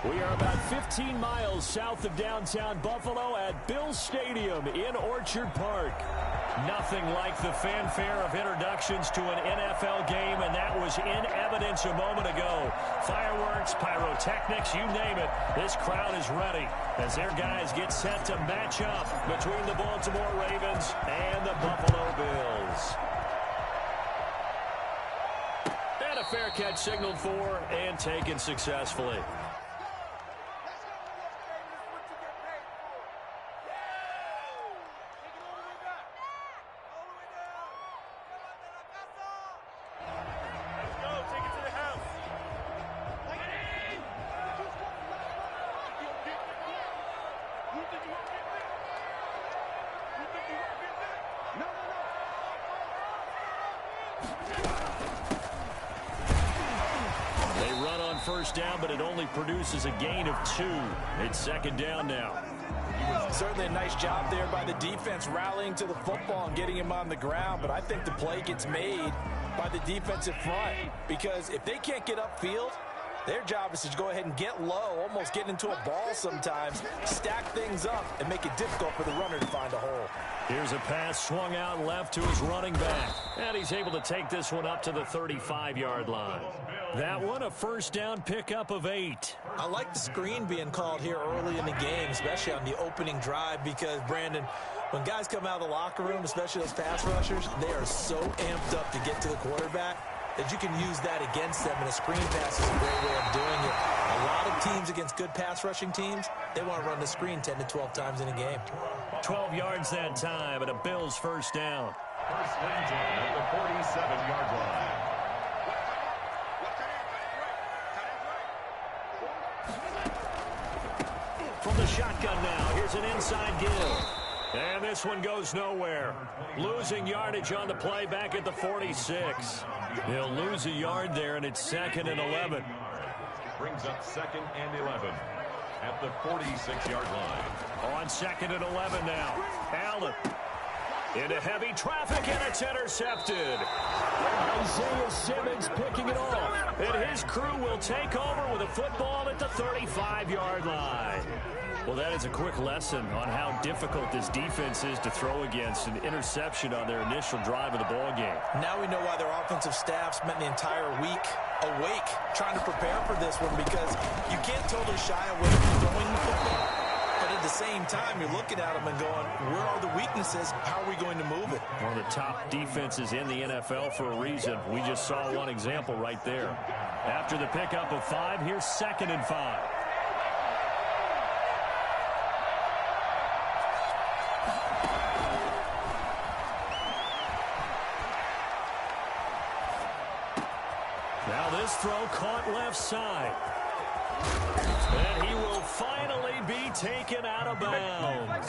We are about 15 miles south of downtown Buffalo at Bills Stadium in Orchard Park. Nothing like the fanfare of introductions to an NFL game, and that was in evidence a moment ago. Fireworks, pyrotechnics, you name it. This crowd is ready as their guys get set to match up between the Baltimore Ravens and the Buffalo Bills. And a fair catch signaled for and taken successfully. First down, but it only produces a gain of 2. It's second down now. Certainly a nice job there by the defense rallying to the football and getting him on the ground, but I think the play gets made by the defensive front because if they can't get upfield, their job is to go ahead and get low, almost get into a ball sometimes, stack things up, and make it difficult for the runner to find a hole. Here's a pass swung out left to his running back, and he's able to take this one up to the 35-yard line. That one a first down pickup of 8. I like the screen being called here early in the game, especially on the opening drive, because, Brandon, when guys come out of the locker room, especially those pass rushers, they are so amped up to get to the quarterback that you can use that against them, and a screen pass is a great way of doing it. A lot of teams against good pass rushing teams, they want to run the screen 10 to 12 times in a game. 12 yards that time, and a Bills first down. First and 10 at the 47-yard line. From the shotgun now, here's an inside give. And this one goes nowhere. Losing yardage on the play back at the 46. He'll lose a yard there, and it's 2nd and 11. Brings up 2nd and 11 at the 46-yard line. On 2nd and 11 now. Allen into heavy traffic, and it's intercepted. Isaiah Simmons picking it off. And his crew will take over with a football at the 35-yard line. Well, that is a quick lesson on how difficult this defense is to throw against. An interception on their initial drive of the ball game. Now we know why their offensive staff spent the entire week awake trying to prepare for this one, because you can't totally shy away from throwing the football. But at the same time, you're looking at them and going, where are the weaknesses? How are we going to move it? One of the top defenses in the NFL for a reason. We just saw one example right there. After the pickup of 5, here's 2nd and 5. Now this throw caught left side. And he will finally be taken out of bounds.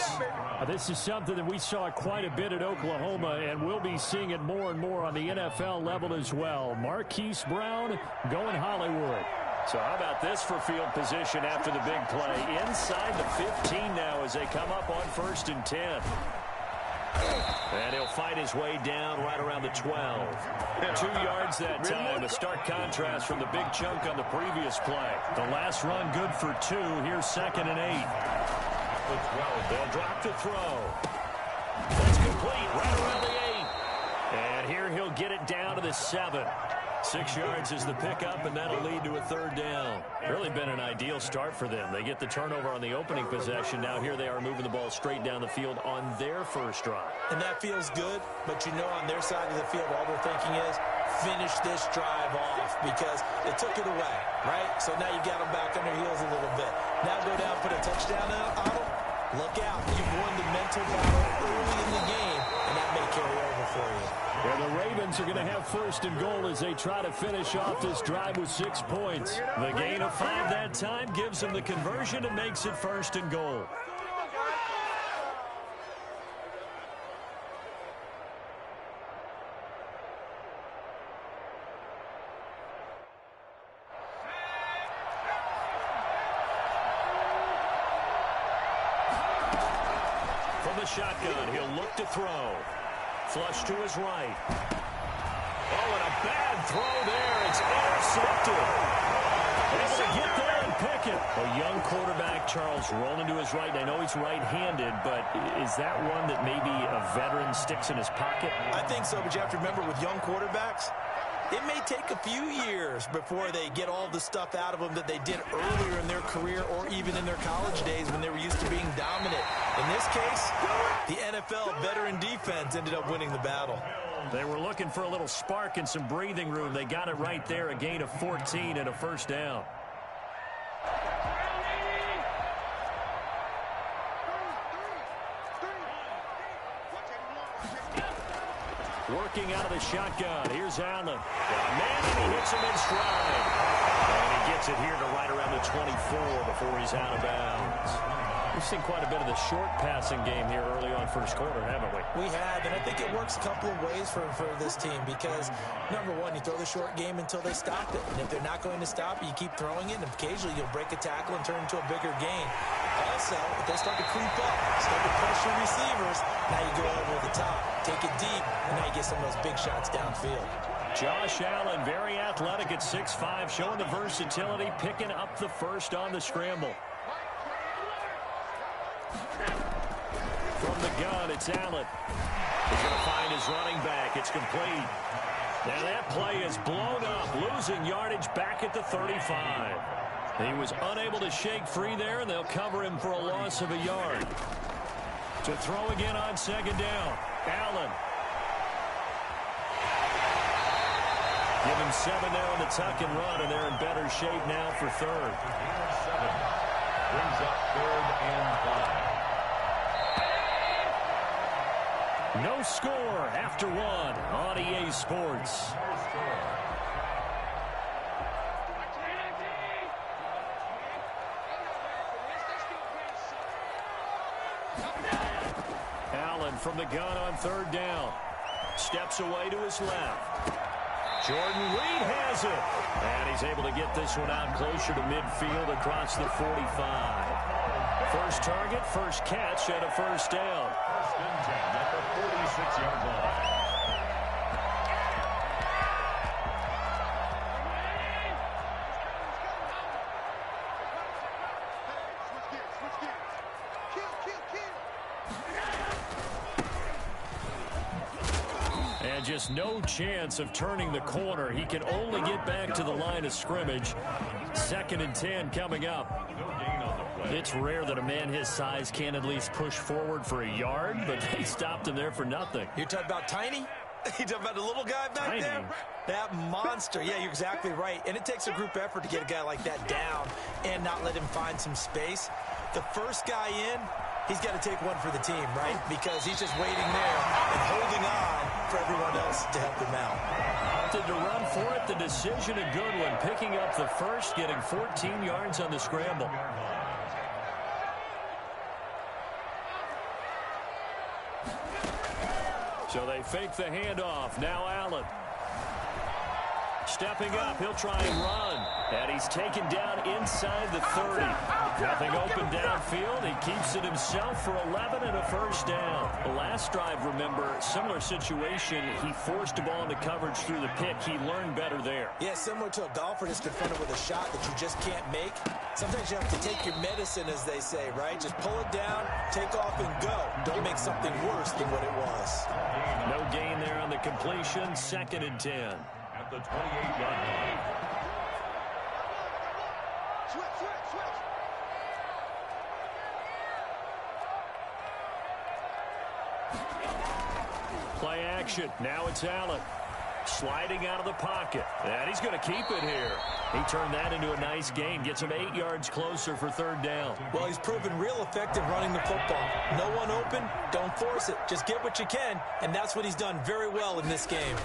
This is something that we saw quite a bit at Oklahoma, and we'll be seeing it more and more on the NFL level as well. Marquise Brown going Hollywood. So how about this for field position after the big play? Inside the 15 now as they come up on 1st and 10. And he'll fight his way down right around the 12. 2 yards that time. A stark contrast from the big chunk on the previous play. The last run good for 2. Here's 2nd and 8. The 12. They'll drop to throw. That's complete right around the 8. And here he'll get it down to the 7. 6 yards is the pickup, and that'll lead to a 3rd down. Really been an ideal start for them. They get the turnover on the opening possession. Now here they are moving the ball straight down the field on their first drive. And that feels good, but you know on their side of the field, all they're thinking is finish this drive off because they took it away, right? So now you got them back on their heels a little bit. Now go down, put a touchdown on them. Look out. You've won the mental battle early in the game, and that may carry over for you. And the Ravens are going to have 1st and goal as they try to finish off this drive with 6 points. The gain of 5 that time gives them the conversion and makes it 1st and goal. From the shotgun, he'll look to throw. Flush to his right. Oh, and a bad throw there. It's intercepted. Able to get there and pick second. A young quarterback, Charles, rolling to his right. I know he's right-handed, but is that one that maybe a veteran sticks in his pocket? I think so, but you have to remember with young quarterbacks, it may take a few years before they get all the stuff out of them that they did earlier in their career or even in their college days when they were used to being dominant. In this case, the NFL veteran defense ended up winning the battle. They were looking for a little spark and some breathing room. They got it right there, a gain of 14 and a first down. Working out of the shotgun. Here's Allen. Manning, he hits him in stride. And he gets it here to right around the 24 before he's out of bounds. We've seen quite a bit of the short passing game here early on first quarter, haven't we? We have, and I think it works a couple of ways for this team because, number one, you throw the short game until they stop it. And if they're not going to stop it, you keep throwing it, and occasionally you'll break a tackle and turn into a bigger gain. Also, if they start to creep up, start to pressure receivers, now you go over the top, take it deep, and now you get some of those big shots downfield. Josh Allen, very athletic at 6'5", showing the versatility, picking up the first on the scramble. From the gun, it's Allen. He's going to find his running back. It's complete. Now that play is blown up, losing yardage back at the 35. He was unable to shake free there, and they'll cover him for a loss of a yard. To throw again on second down, Allen. Give him 7 there on the tuck and run, and they're in better shape now for third. 7 brings up 3rd and 5. No score after 1 on EA Sports. Allen from the gun on 3rd down. Steps away to his left. Jordan Reed has it. And he's able to get this one out closer to midfield across the 45. First target, first catch, and a first down. 1st and 10 at the 46-yard line. And just no chance of turning the corner. He can only get back to the line of scrimmage. 2nd and 10 coming up. No gain on the play. It's rare that a man his size can at least push forward for a yard, but they stopped him there for nothing. You're talking about Tiny? You're talking about the little guy back Tiny. there? That monster. Yeah, you're exactly right. And it takes a group effort to get a guy like that down and not let him find some space. The first guy in, he's got to take one for the team, right? Because he's just waiting there and holding on for everyone else to help him out. Opted to run for it. The decision a good one. Picking up the first, getting 14 yards on the scramble. So they fake the handoff. Now Allen. Stepping up, he'll try and run. And he's taken down inside the 30. Nothing open downfield. He keeps it himself for 11 and a first down. The last drive, remember, similar situation. He forced a ball into coverage through the pick. He learned better there. Yeah, similar to a golfer that's confronted with a shot that you just can't make. Sometimes you have to take your medicine, as they say, right? Just pull it down, take off, and go. Don't make something worse than what it was. No gain there on the completion. 2nd and 10. At the 28-yard line. Play action. Now it's Allen. Sliding out of the pocket. And he's going to keep it here. He turned that into a nice gain. Gets him 8 yards closer for 3rd down. Well, he's proven real effective running the football. No one open, don't force it. Just get what you can, and that's what he's done very well in this game.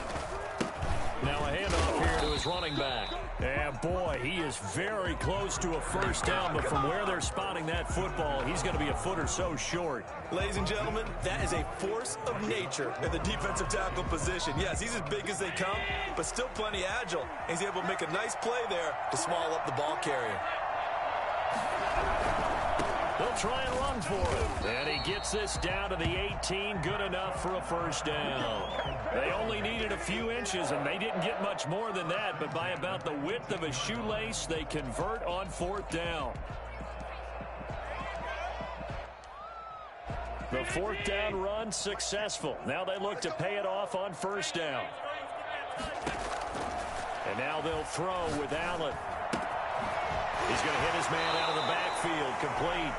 Now a handoff here to his running back. And boy, he is very close to a first down, but from where they're spotting that football, he's going to be a foot or so short. Ladies and gentlemen, that is a force of nature in the defensive tackle position. Yes, he's as big as they come, but still plenty agile. He's able to make a nice play there to swallow up the ball carrier. They'll try and run for it. And he gets this down to the 18. Good enough for a first down. They only needed a few inches, and they didn't get much more than that. But by about the width of a shoelace, they convert on fourth down. The fourth down run successful. Now they look to pay it off on first down. And now they'll throw with Allen. He's going to hit his man out of the backfield. Complete.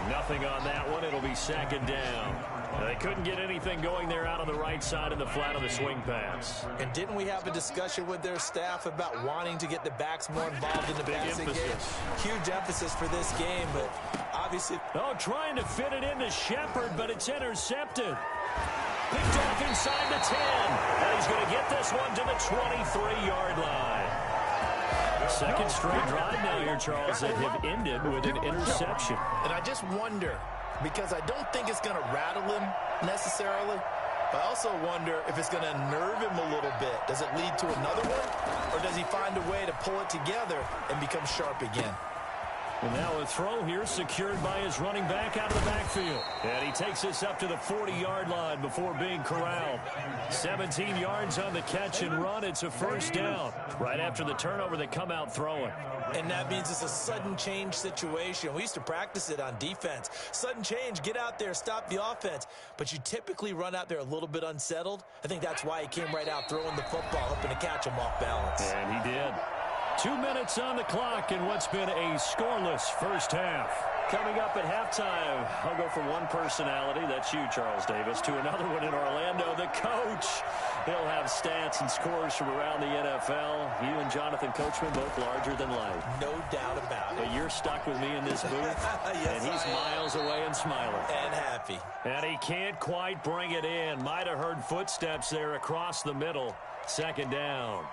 Nothing on that one. It'll be second down. They couldn't get anything going there out on the right side of the flat of the swing pass. And didn't we have a discussion with their staff about wanting to get the backs more involved in the passing game? Huge emphasis for this game, but obviously... Oh, trying to fit it into Shepard, but it's intercepted. Picked off inside the 10. And he's going to get this one to the 23-yard line. Second straight drive now here, Charles, that have ended with an interception. And I just wonder, because I don't think it's going to rattle him necessarily, but I also wonder if it's going to unnerve him a little bit. Does it lead to another one, or does he find a way to pull it together and become sharp again? And now a throw here secured by his running back out of the backfield. And he takes this up to the 40-yard line before being corralled. 17 yards on the catch and run. It's a first down. Right after the turnover, they come out throwing. And that means it's a sudden change situation. We used to practice it on defense. Sudden change, get out there, stop the offense. But you typically run out there a little bit unsettled. I think that's why he came right out throwing the football, hoping to catch him off balance. And he did. 2 minutes on the clock in what's been a scoreless first half. Coming up at halftime, I'll go from one personality, that's you, Charles Davis, to another one in Orlando, the coach. He'll have stats and scores from around the NFL. You and Jonathan Coachman, both larger than life. No doubt about it. But you're stuck with me in this booth, yes, and he's miles away and smiling. And happy. And he can't quite bring it in. Might have heard footsteps there across the middle. Second down.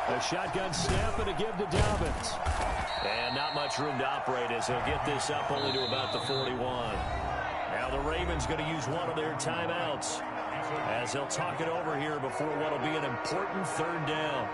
A shotgun snap and a give to Dobbins. And not much room to operate as he'll get this up only to about the 41. Now the Ravens going to use one of their timeouts as they'll talk it over here before what will be an important third down.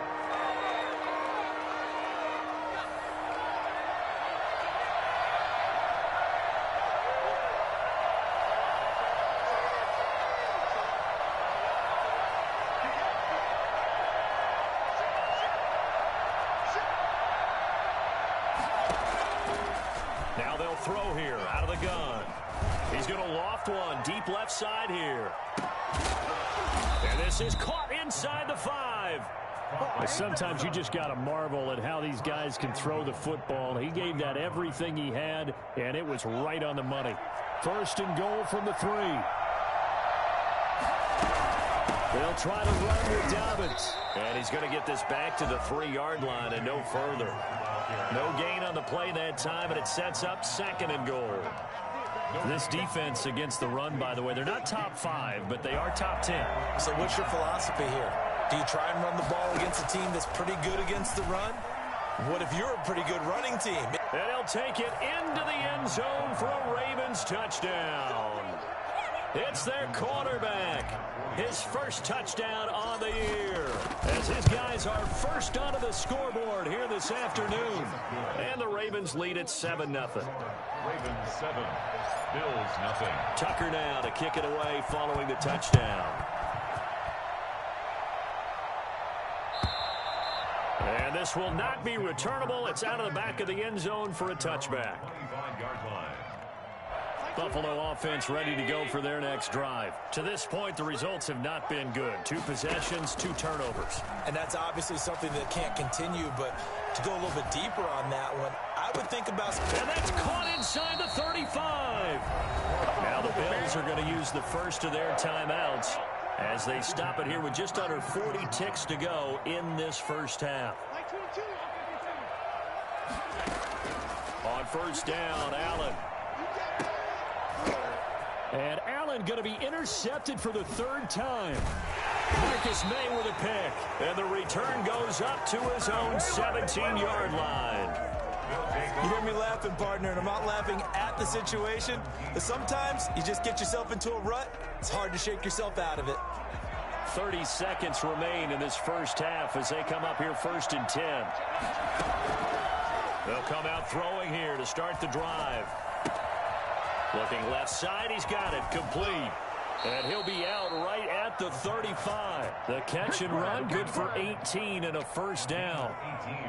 Throw here out of the gun. He's going to loft one deep left side here. And this is caught inside the 5. Sometimes you just got to marvel at how these guys can throw the football. He gave that everything he had, and it was right on the money. First and goal from the 3. They'll try to run with Dobbins. And he's going to get this back to the 3-yard line and no further. No gain on the play that time, and it sets up second and goal. This defense against the run, by the way, they're not top 5, but they are top 10. So what's your philosophy here? Do you try and run the ball against a team that's pretty good against the run? What if you're a pretty good running team? And he'll take it into the end zone for a Ravens touchdown. It's their quarterback. His first touchdown on the year. As his guys are first onto the scoreboard here this afternoon. And the Ravens lead at 7-0. Ravens 7, Bills nothing. Tucker now to kick it away following the touchdown. And this will not be returnable. It's out of the back of the end zone for a touchback. 25-yard line. Buffalo offense ready to go for their next drive. To this point, the results have not been good. 2 possessions, 2 turnovers. And that's obviously something that can't continue, but to go a little bit deeper on that one, I would think about... And that's caught inside the 35. Now the Bills are going to use the first of their timeouts as they stop it here with just under 40 ticks to go in this first half. On first down, Allen. And Allen going to be intercepted for the 3rd time. Marcus May with a pick. And the return goes up to his own 17-yard line. You hear me laughing, partner, and I'm not laughing at the situation. But sometimes you just get yourself into a rut. It's hard to shake yourself out of it. 30 seconds remain in this first half as they come up here 1st and 10. They'll come out throwing here to start the drive. Looking left side, he's got it, complete. And he'll be out right at the 35. The catch and run, good for 18 and a first down.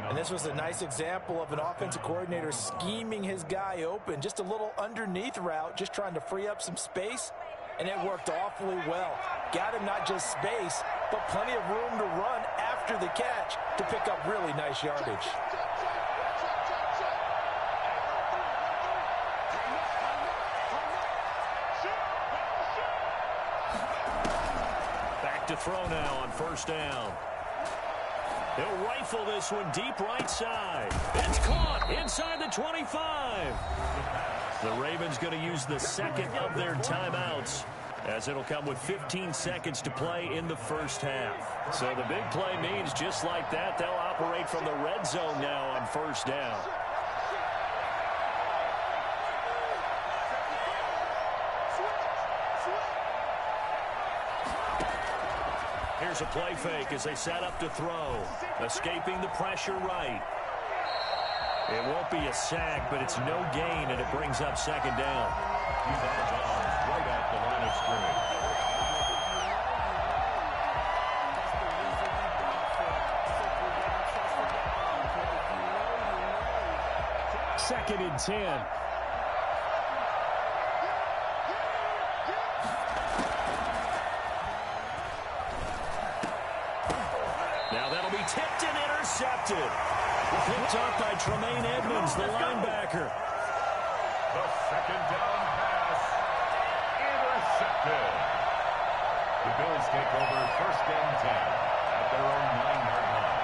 And this was a nice example of an offensive coordinator scheming his guy open. Just a little underneath route, just trying to free up some space, and it worked awfully well. Got him not just space, but plenty of room to run after the catch to pick up really nice yardage. To throw now on first down. He'll rifle this one deep right side. It's caught inside the 25. The Ravens going to use the second of their timeouts as it'll come with 15 seconds to play in the first half. So the big play means just like that, they'll operate from the red zone now on first down. Here's a play fake as they set up to throw. Escaping the pressure right. It won't be a sack, but it's no gain, and it brings up second down. He's out of bounds right at the line of scrimmage. Second and 10. Tipped and intercepted. Picked up by Tremaine Edmonds, the linebacker. The second down pass. Intercepted. The Bills take over 1st and 10 at their own 9-yard line.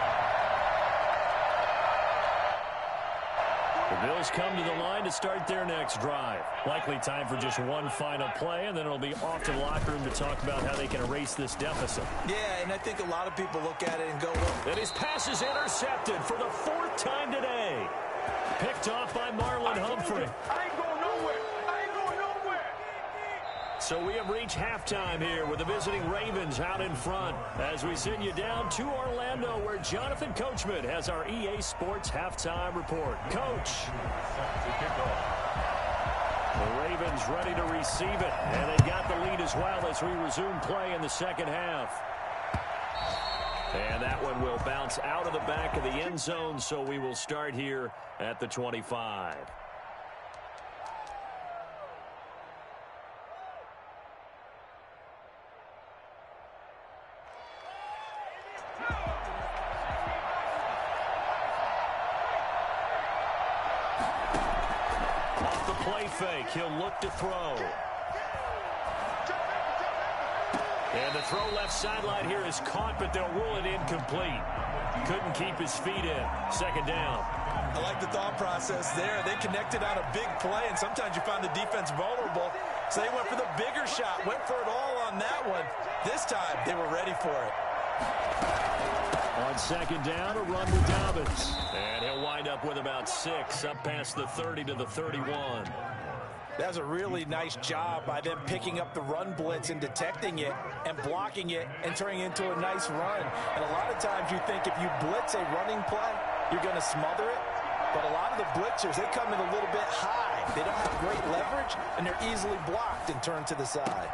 The Bills come to the line to start their next drive. Likely time for just one final play, and then it'll be off to the locker room to talk about how they can erase this deficit. Yeah, and I think a lot of people look at it and go, well, and his pass is intercepted for the 4th time today. Picked off by Marlon Humphrey. I ain't going nowhere. I ain't going nowhere. So we have reached halftime here with the visiting Ravens out in front as we send you down to Orlando where Jonathan Coachman has our EA Sports halftime report. Coach. The Ravens ready to receive it, and they got the lead as well as we resume play in the second half. And that one will bounce out of the back of the end zone, so we will start here at the 25. Play fake. He'll look to throw. And the throw left sideline here is caught, but they'll rule it incomplete. Couldn't keep his feet in. Second down. I like the thought process there. They connected on a big play, and sometimes you find the defense vulnerable. So they went for the bigger shot, went for it all on that one. This time, they were ready for it. On second down, a run with Dobbins. And he'll wind up with about 6, up past the 30 to the 31. That was a really nice job by them picking up the run blitz and detecting it and blocking it and turning it into a nice run. And a lot of times you think if you blitz a running play, you're going to smother it. But a lot of the blitzers, they come in a little bit high. They don't have great leverage, and they're easily blocked and turned to the side.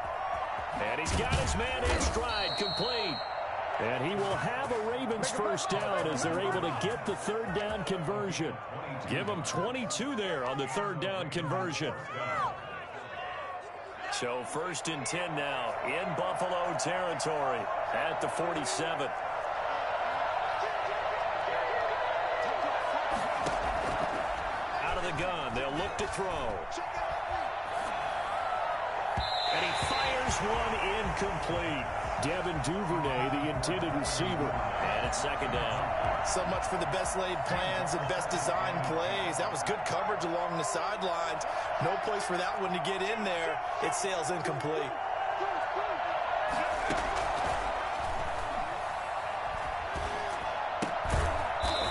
And he's got his man in stride, complete. And he will have a Ravens first down as they're able to get the third down conversion. Give them 22 there on the third down conversion. So 1st and 10 now in Buffalo territory at the 47. Out of the gun, they'll look to throw. And he fires one incomplete. Devin Duvernay, the intended receiver. And it's second down. So much for the best laid plans and best designed plays. That was good coverage along the sidelines. No place for that one to get in there. It sails incomplete.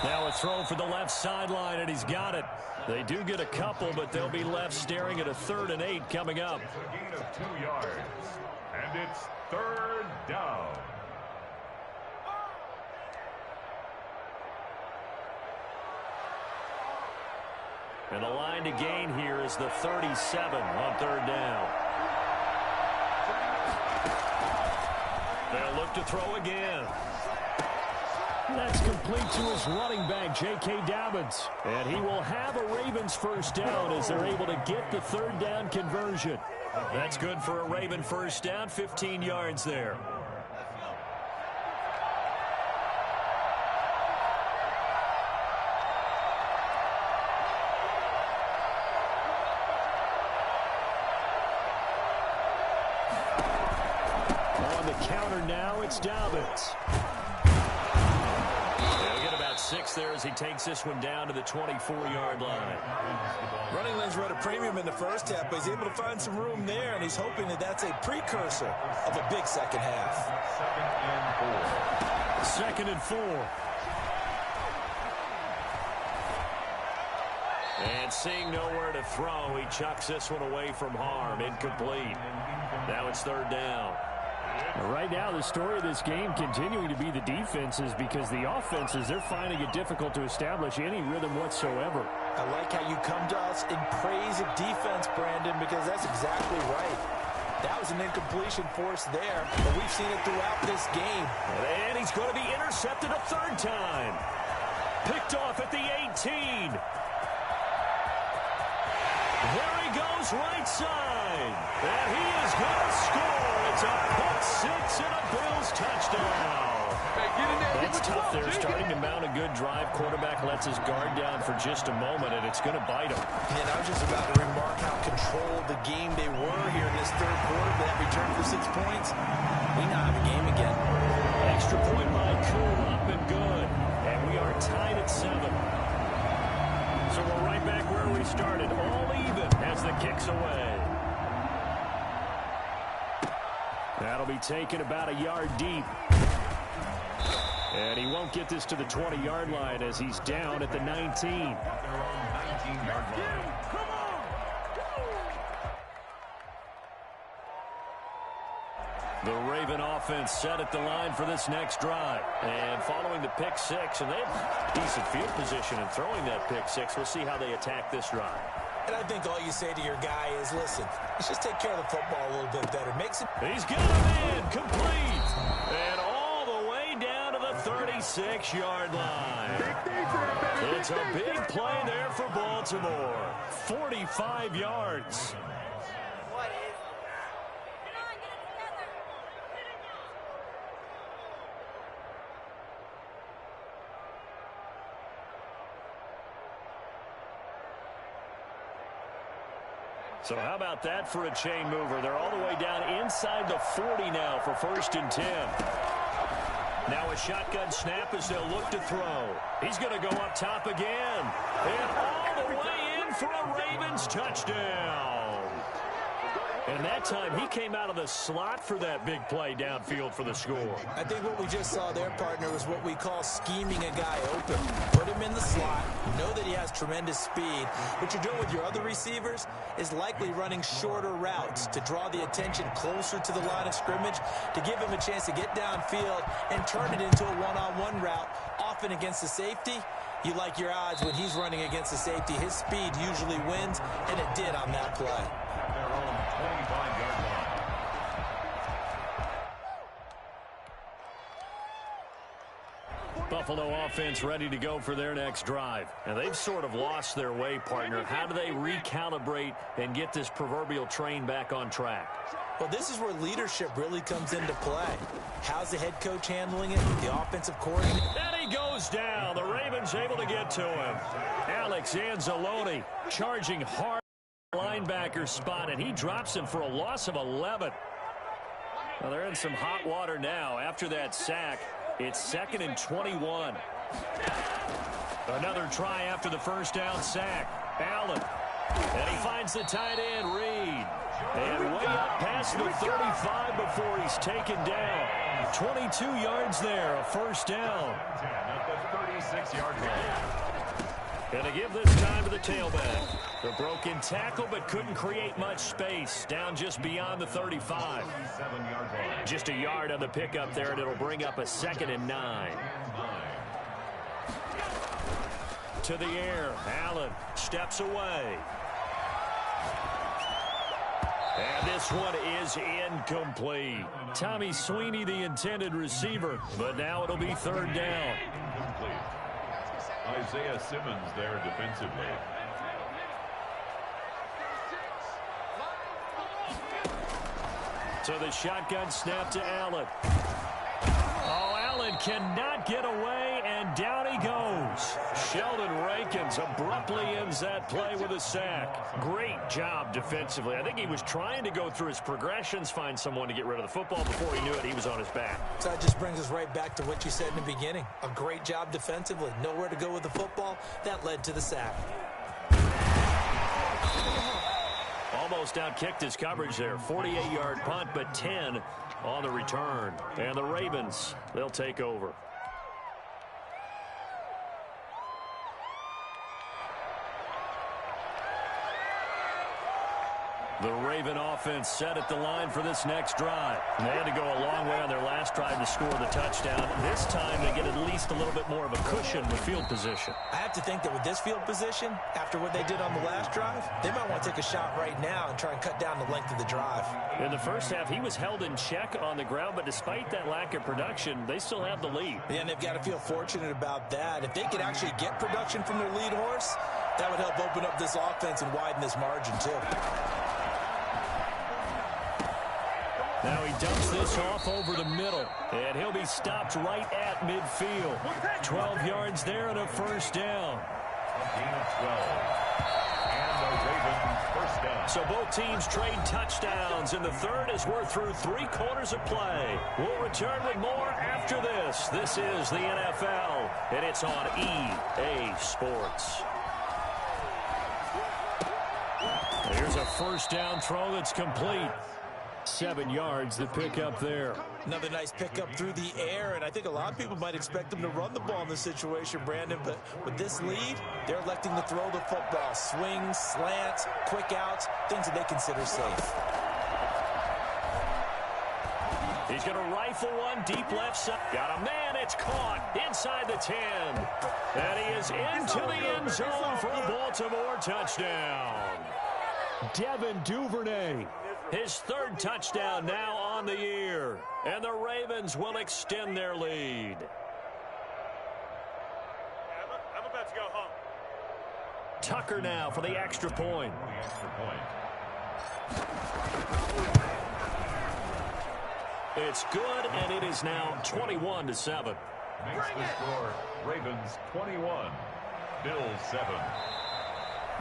Now a throw for the left sideline, and he's got it. They do get a couple, but they'll be left staring at a 3rd and 8 coming up. A gain of 2 yards. And it's 3rd down. And the line to gain here is the 37 on third down. They'll look to throw again. That's complete to his running back, J.K. Dobbins. And he will have a Ravens first down as they're able to get the third down conversion. That's good for a Raven first down, 15 yards there. On the counter now, it's Dobbins. He'll get about 6 there as he takes this one down to the 24-yard line. Running lanes were at a premium in the first half, but he's able to find some room there, and he's hoping that that's a precursor of a big second half. Second and 4. And seeing nowhere to throw, he chucks this one away from harm. Incomplete. Now it's third down. Right now, the story of this game continuing to be the defenses, because the offenses, they're finding it difficult to establish any rhythm whatsoever. I like how you come to us in praise of defense, Brandon, because that's exactly right. That was an incompletion force there, but we've seen it throughout this game. And he's going to be intercepted a third time. Picked off at the 18. There he goes, right side. And he is going to score. It's a pick six and a Bills touchdown. That's tough there, starting to mount a good drive. Quarterback lets his guard down for just a moment, and it's going to bite him. And I was just about to remark how controlled the game they were here in this third quarter. That return for 6 points. We now have a game again. Extra point by Coon, up and good. And we are tied at 7. So we're right back where we started, all even as the kick's away. That'll be taken about a yard deep. And he won't get this to the 20-yard line as he's down at the 19. The Raven offense set at the line for this next drive. And following the pick six, and they have decent field position in throwing that pick six. We'll see how they attack this drive. And I think all you say to your guy is, listen, let's just take care of the football a little bit better. Makes it. He's got him in, complete. And all the way down to the 36-yard line. It's a big play there for Baltimore. 45 yards. So how about that for a chain mover? They're all the way down inside the 40 now for 1st and 10. Now a shotgun snap as they'll look to throw. He's going to go up top again. And all the way in for a Ravens touchdown. And that time he came out of the slot for that big play downfield for the score. I think what we just saw there, partner, was what we call scheming a guy open. Put him in the slot. You know that he has tremendous speed. What you're doing with your other receivers is likely running shorter routes to draw the attention closer to the line of scrimmage, to give him a chance to get downfield and turn it into a one-on-one route, often against the safety. You like your odds when he's running against the safety. His speed usually wins, and it did on that play. Their own 25-yard line. Buffalo offense ready to go for their next drive. And they've sort of lost their way, partner. How do they recalibrate and get this proverbial train back on track? Well, this is where leadership really comes into play. How's the head coach handling it? The offensive coordinator. And he goes down. The Ravens able to get to him. Alex Anzalone charging hard linebacker spot, and he drops him for a loss of 11. Well, they're in some hot water now after that sack. It's 2nd and 21. Another try after the first down sack. Allen. And he finds the tight end, Reed. And way up past the 35 before he's taken down. 22 yards there, a first down. At the 36-yard line. And to give this time to the tailback. The broken tackle, but couldn't create much space. Down just beyond the 35. 7-yard line. Just a yard on the pickup there, and it'll bring up a 2nd and 9. to the air. Allen steps away. And this one is incomplete. Tommy Sweeney, the intended receiver, but now it'll be third down. Incomplete. Isaiah Simmons there defensively. So the shotgun snap to Allen. Oh, Allen cannot get away, and down he goes. Sheldon Rankins abruptly ends that play with a sack. Great job defensively. I think he was trying to go through his progressions, find someone to get rid of the football. Before he knew it, he was on his back. So that just brings us right back to what you said in the beginning. A great job defensively. Nowhere to go with the football. That led to the sack. Almost outkicked his coverage there. 48-yard punt, but 10 on the return. And the Ravens, they'll take over. The Raven offense set at the line for this next drive. They had to go a long way on their last drive to score the touchdown. This time they get at least a little bit more of a cushion with field position. I have to think that with this field position, after what they did on the last drive, they might want to take a shot right now and try and cut down the length of the drive. In the first half, he was held in check on the ground, but despite that lack of production, they still have the lead. Yeah, and they've got to feel fortunate about that. If they could actually get production from their lead horse, that would help open up this offense and widen this margin too. Now he dumps this off over the middle, and he'll be stopped right at midfield. 12 yards there and a first down. A gain of 12. And the Ravens first down. So both teams trade touchdowns in the third as we're through 3 quarters of play. We'll return with more after this. This is the NFL, and it's on EA Sports. Here's a first down throw that's complete. 7 yards the pickup there. Another nice pickup through the air, and I think a lot of people might expect them to run the ball in this situation, Brandon, but with this lead, they're electing to throw the football. Swings, slants, quick outs, things that they consider safe. He's going to rifle one deep left side. Got a man, it's caught inside the 10. And he is into the end zone for a Baltimore touchdown. Devin Duvernay. His third touchdown now on the year. And the Ravens will extend their lead. I'm about to go home. Tucker now for the extra point. The extra point. It's good, and it is now 21-7. Makes the score Ravens 21, Bills 7.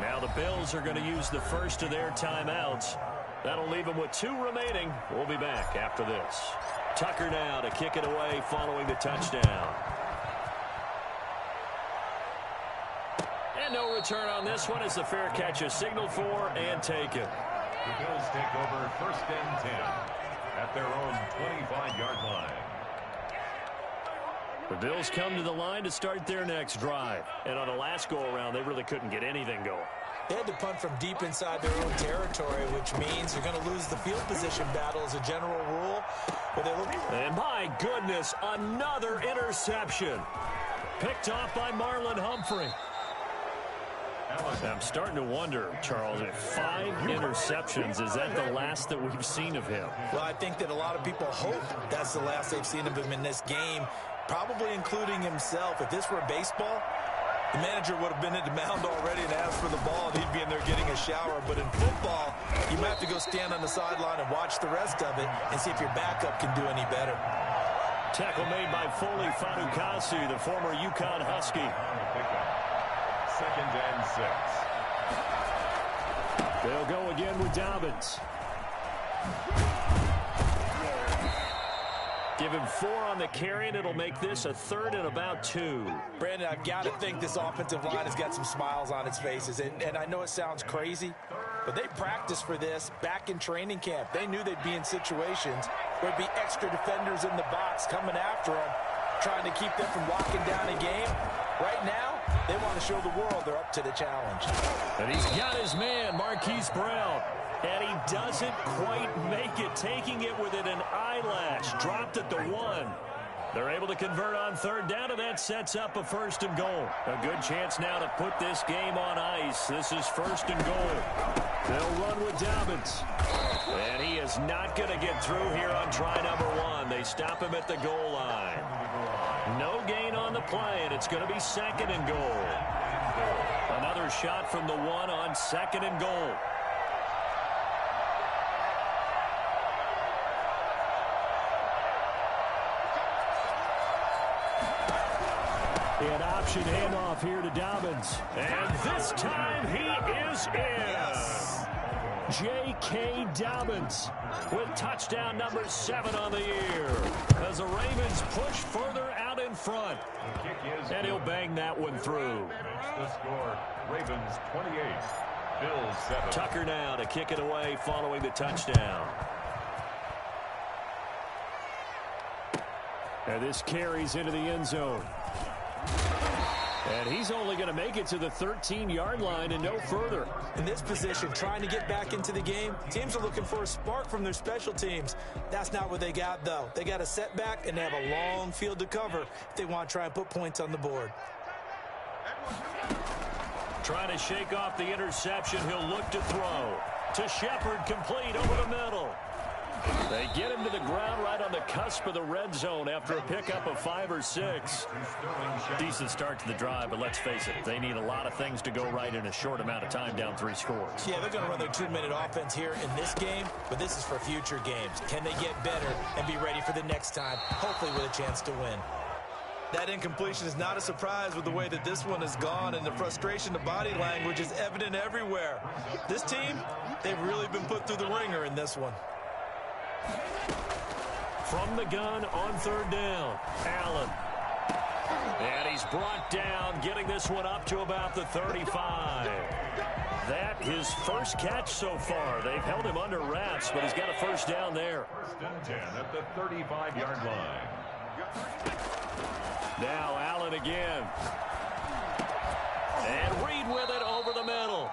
Now the Bills are going to use the first of their timeouts. That'll leave them with 2 remaining. We'll be back after this. Tucker now to kick it away following the touchdown. And no return on this one as the fair catch is signaled for and taken. The Bills take over first and 10 at their own 25-yard line. The Bills come to the line to start their next drive. And on the last go-around, they really couldn't get anything going. They had to punt from deep inside their own territory, which means you're going to lose the field position battle as a general rule. And my goodness, another interception. Picked off by Marlon Humphrey. I'm starting to wonder, Charles, if 5 interceptions, is that the last that we've seen of him? Well, I think that a lot of people hope that's the last they've seen of him in this game, probably including himself. If this were baseball, the manager would have been at the mound already and asked for the ball, and he'd be in there getting a shower. But in football, you might have to go stand on the sideline and watch the rest of it and see if your backup can do any better. Tackle made by Foley Fatukasi, the former UConn Husky. Second and 6. They'll go again with Dobbins. Give him 4 on the carry, and it'll make this a third and about 2. Brandon, I've got to think this offensive line has got some smiles on its faces. And I know it sounds crazy, but they practiced for this back in training camp. They knew they'd be in situations where there'd be extra defenders in the box coming after them, trying to keep them from locking down a game. Right now, they want to show the world they're up to the challenge. And he's got his man, Marquise Brown. And he doesn't quite make it, taking it within an eyelash. Dropped at the 1. They're able to convert on third down, and that sets up a 1st and goal. A good chance now to put this game on ice. This is 1st and goal. They'll run with Dobbins. And he is not going to get through here on try number 1. They stop him at the goal line. No gain on the play, and it's going to be 2nd and goal. Another shot from the 1 on 2nd and goal. An option handoff here to Dobbins. And this time he is in. Yes. J.K. Dobbins with touchdown number 7 on the year as the Ravens push further out in front. And he'll bang that one through. The score, Ravens 28, Bills 7. Tucker now to kick it away following the touchdown. And this carries into the end zone. And he's only going to make it to the 13-yard line and no further. In this position, trying to get back into the game, teams are looking for a spark from their special teams. That's not what they got, though. They got a setback, and they have a long field to cover if they want to try and put points on the board. Trying to shake off the interception. He'll look to throw. To Shepard, complete over the middle. They get him to the ground right on the cusp of the red zone after a pickup of 5 or 6. Decent start to the drive, but let's face it, they need a lot of things to go right in a short amount of time down 3 scores. Yeah, they're going to run their 2-minute offense here in this game, but this is for future games. Can they get better and be ready for the next time, hopefully with a chance to win? That incompletion is not a surprise with the way that this one has gone, and the frustration, the body language is evident everywhere. This team, they've really been put through the ringer in this one. From the gun on 3rd down, Allen. And he's brought down, getting this one up to about the 35. That his first catch so far. They've held him under wraps, but he's got a 1st down there. 1st and 10 at the 35-yard line. Now Allen again. And Reed with it over the middle.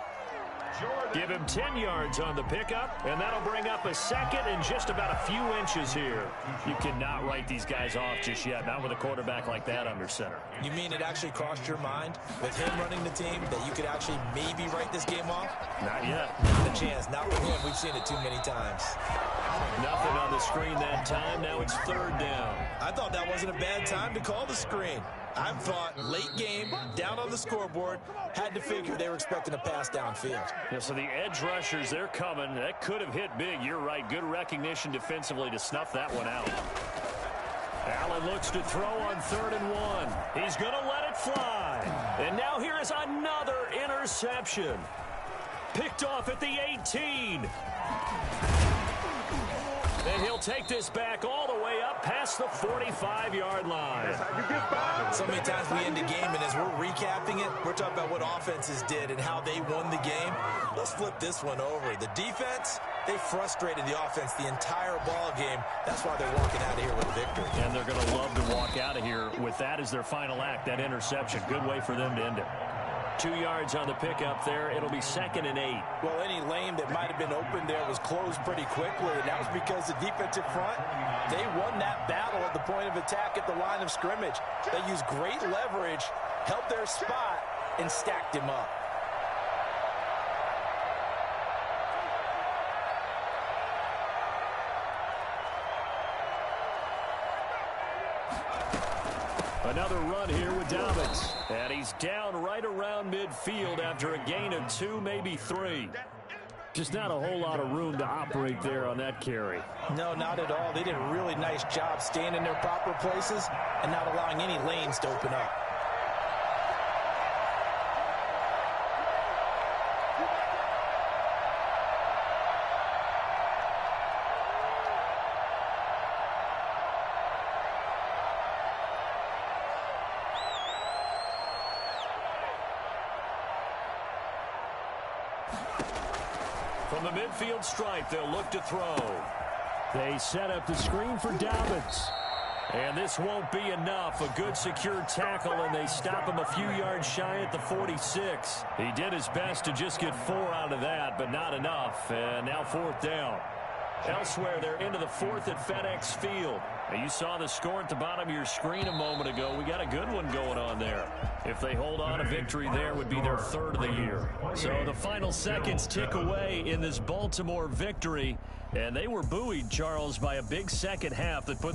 Give him 10 yards on the pickup, and that'll bring up a 2nd and just about a few inches here. You cannot write these guys off just yet, not with a quarterback like that under center. You mean it actually crossed your mind with him running the team that you could actually maybe write this game off? Not yet. Not a chance. Not with him. We've seen it too many times. Nothing on the screen that time. Now it's 3rd down. I thought that wasn't a bad time to call the screen. I thought late game, down on the scoreboard, had to figure they were expecting a pass downfield. Yeah, so the edge rushers, they're coming. That could have hit big. You're right. Good recognition defensively to snuff that one out. Allen looks to throw on 3rd and 1. He's going to let it fly. And now here is another interception. Picked off at the 18. And he'll take this back all the way up past the 45-yard line. So many times we end the game, and as we're recapping it, we're talking about what offenses did and how they won the game. Let's flip this one over. The defense, they frustrated the offense the entire ball game. That's why they're walking out of here with a victory. And they're going to love to walk out of here with that as their final act, that interception. Good way for them to end it. 2 yards on the pickup there. It'll be 2nd and 8. Well, any lane that might have been open there was closed pretty quickly, and that was because the defensive front, they won that battle at the point of attack at the line of scrimmage. They used great leverage, held their spot, and stacked him up. Another run here with Dobbins. And he's down right around midfield after a gain of 2, maybe 3. Just not a whole lot of room to operate there on that carry. No, not at all. They did a really nice job staying in their proper places and not allowing any lanes to open up. From the midfield stripe, they'll look to throw. They set up the screen for Dobbins. And this won't be enough. A good secure tackle, and they stop him a few yards shy at the 46. He did his best to just get 4 out of that, but not enough. And now 4th down. Elsewhere, they're into the fourth at FedEx Field. Now, you saw the score at the bottom of your screen a moment ago. We got a good one going on there. If they hold on, a victory there would be their third of the year. So the final seconds tick away in this Baltimore victory. And they were buoyed, Charles, by a big second half that put